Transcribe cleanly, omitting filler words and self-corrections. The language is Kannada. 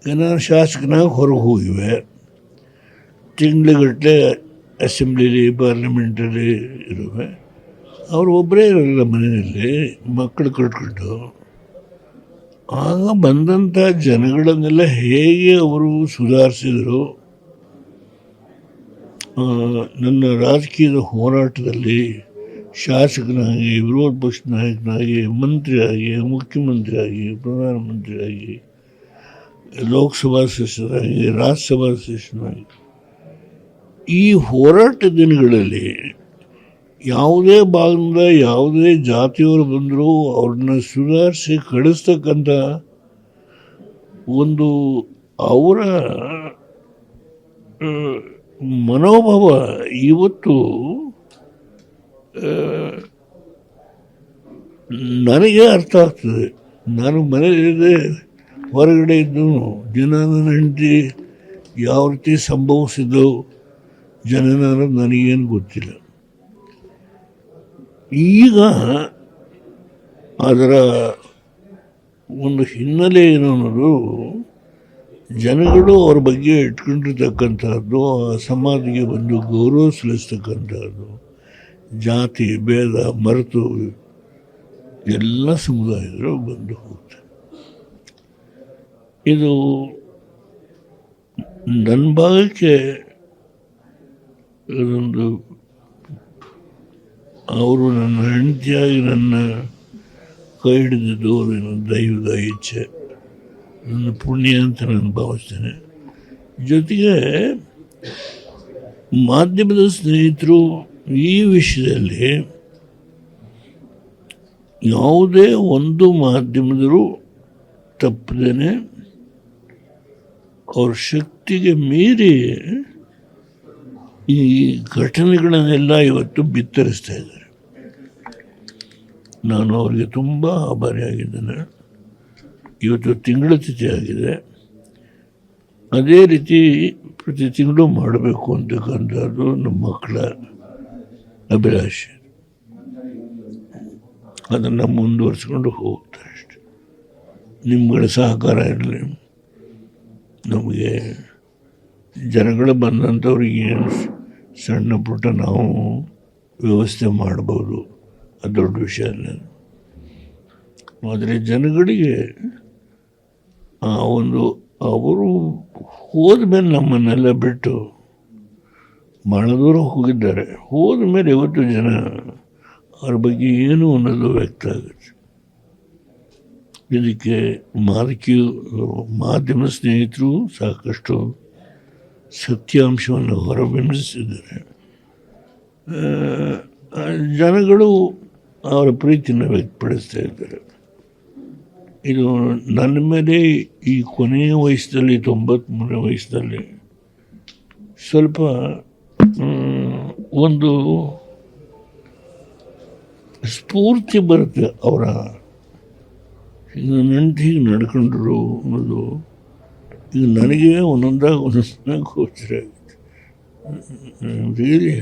ನಾನು ಶಾಸಕನಾಗಿ ಹೊರಗೆ ಹೋಗಿವೆ. ತಿಂಗ್ಳುಗಟ್ಟಲೆ ಅಸೆಂಬ್ಲಿಲಿ ಪಾರ್ಲಿಮೆಂಟಲ್ಲಿ ಇರುವೆ. ಅವರು ಒಬ್ಬರೇ ಇರಲಿಲ್ಲ ಮನೆಯಲ್ಲಿ, ಮಕ್ಕಳು ಕಟ್ಕೊಂಡು. ಆಗ ಬಂದಂಥ ಜನಗಳನ್ನೆಲ್ಲ ಹೇಗೆ ಅವರು ಸುಧಾರಿಸಿದರು. ನನ್ನ ರಾಜಕೀಯದ ಹೋರಾಟದಲ್ಲಿ ಶಾಸಕನಾಗಿ, ವಿರೋಧ ಪಕ್ಷ ನಾಯಕನಾಗಿ, ಮಂತ್ರಿಯಾಗಿ, ಮುಖ್ಯಮಂತ್ರಿಯಾಗಿ, ಪ್ರಧಾನಮಂತ್ರಿಯಾಗಿ, ಲೋಕಸಭಾ ಸದಸ್ಯರಾಗಿ, ರಾಜ್ಯಸಭಾ ಸದಸ್ಯನಾಗಿ, ಈ ಹೋರಾಟ ದಿನಗಳಲ್ಲಿ ಯಾವುದೇ ಭಾಗದಿಂದ ಯಾವುದೇ ಜಾತಿಯವರು ಬಂದರೂ ಅವ್ರನ್ನ ಸುಧಾರಿಸಿ ಕಳಿಸ್ತಕ್ಕಂಥ ಒಂದು ಅವರ ಮನೋಭಾವ ಇವತ್ತು ನನಗೆ ಅರ್ಥ ಆಗ್ತದೆ. ನಾನು ಮನೆಯಲ್ಲಿದ್ದೆ, ಹೊರಗಡೆ ಇದ್ದು ಜನ ನನ್ನ ಹೆಂಡತಿ ಯಾವ ರೀತಿ ಸಂಭವಿಸಿದ್ದು ಜನನ ಅನ್ನೋದು ನನಗೇನು ಗೊತ್ತಿಲ್ಲ. ಈಗ ಅದರ ಒಂದು ಹಿನ್ನೆಲೆ ಏನು ಅನ್ನೋದು ಜನಗಳು ಅವ್ರ ಬಗ್ಗೆ ಇಟ್ಕೊಂಡಿರ್ತಕ್ಕಂಥದ್ದು, ಆ ಸಮಾಧಿಗೆ ಬಂದು ಗೌರವ ಸಲ್ಲಿಸ್ತಕ್ಕಂಥದ್ದು, ಜಾತಿ ಭೇದ ಮರೆತು ಎಲ್ಲ ಸಮುದಾಯಗಳು ಬಂದು ಹೋಗ್ತಾರೆ. ಇದು ನನ್ನ ಭಾಗಕ್ಕೆ ಅದೊಂದು ಅವರು ನನ್ನ ಹೆಂಡತಿಯಾಗಿ ನನ್ನ ಕೈ ಹಿಡಿದಿದ್ದು ನನ್ನ ದೈವದ ಇಚ್ಛೆ, ನನ್ನ ಪುಣ್ಯ ಅಂತ ನಾನು ಭಾವಿಸ್ತೇನೆ. ಜೊತೆಗೆ ಮಾಧ್ಯಮದ ಸ್ನೇಹಿತರು ಈ ವಿಷಯದಲ್ಲಿ ಯಾವುದೇ ಒಂದು ಮಾಧ್ಯಮದರು ತಪ್ಪದೇನೆ ಅವ್ರ ಶಕ್ತಿಗೆ ಮೀರಿ ಈ ಘಟನೆಗಳನ್ನೆಲ್ಲ ಇವತ್ತು ಬಿತ್ತರಿಸ್ತಾ ಇದ್ದಾರೆ. ನಾನು ಅವರಿಗೆ ತುಂಬ ಆಭಾರಿಯಾಗಿದ್ದೇನೆ. ಇವತ್ತು ತಿಂಗಳ ತಿಥಿ ಆಗಿದೆ. ಅದೇ ರೀತಿ ಪ್ರತಿ ತಿಂಗಳು ಮಾಡಬೇಕು ಅಂತಕ್ಕಂಥದ್ದು ನಮ್ಮ ಮಕ್ಕಳ ಅಭಿಲಾಷೆ. ಅದನ್ನು ಮುಂದುವರಿಸ್ಕೊಂಡು ಹೋಗ್ತಾರೆ ಅಷ್ಟೆ. ನಿಮ್ಮಗಳ ಸಹಕಾರ ಇರಲಿ. ನಮಗೆ ಜನಗಳು ಬಂದಂಥವ್ರಿಗೆ ಏನು ಸಣ್ಣ ಪುಟ್ಟ ನಾವು ವ್ಯವಸ್ಥೆ ಮಾಡ್ಬೋದು, ಅದು ದೊಡ್ಡ ವಿಷಯ ಅಲ್ಲ. ಆದರೆ ಜನಗಳಿಗೆ ಆ ಒಂದು ಅವರು ಹೋದ ಮೇಲೆ ನಮ್ಮನ್ನೆಲ್ಲ ಬಿಟ್ಟು ಭಾಳ ದೂರ ಹೋಗಿದ್ದಾರೆ. ಹೋದ ಮೇಲೆ ಇವತ್ತು ಜನ ಅವ್ರ ಬಗ್ಗೆ ಏನು ಅನ್ನೋದು ವ್ಯಕ್ತ ಆಗುತ್ತೆ. ಇದಕ್ಕೆ ಮಾಧ್ಯಮ ಸ್ನೇಹಿತರು ಸಾಕಷ್ಟು ಸತ್ಯಾಂಶವನ್ನು ಹೊರಬಿಂಬಿಸಿದ್ದಾರೆ. ಜನಗಳು ಅವರ ಪ್ರೀತಿಯನ್ನು ವ್ಯಕ್ತಪಡಿಸ್ತಾ ಇದ್ದಾರೆ. ಇದು ನನ್ನ ಮೇಲೆ ಈ ಕೊನೆಯ ವಯಸ್ಸಲ್ಲಿ 93ನೇ ವಯಸ್ಸಲ್ಲಿ ಸ್ವಲ್ಪ ಒಂದು ಸ್ಫೂರ್ತಿ ಬರುತ್ತೆ. ಅವರ ಹೆಂಡತಿ ನಡ್ಕೊಂಡ್ರು ಅನ್ನೋದು ಈಗ ನನಗೆ ಒಂದೊಂದಾಗ ಗೋಚರ ಆಗುತ್ತೆ. ರಿಯಲಿ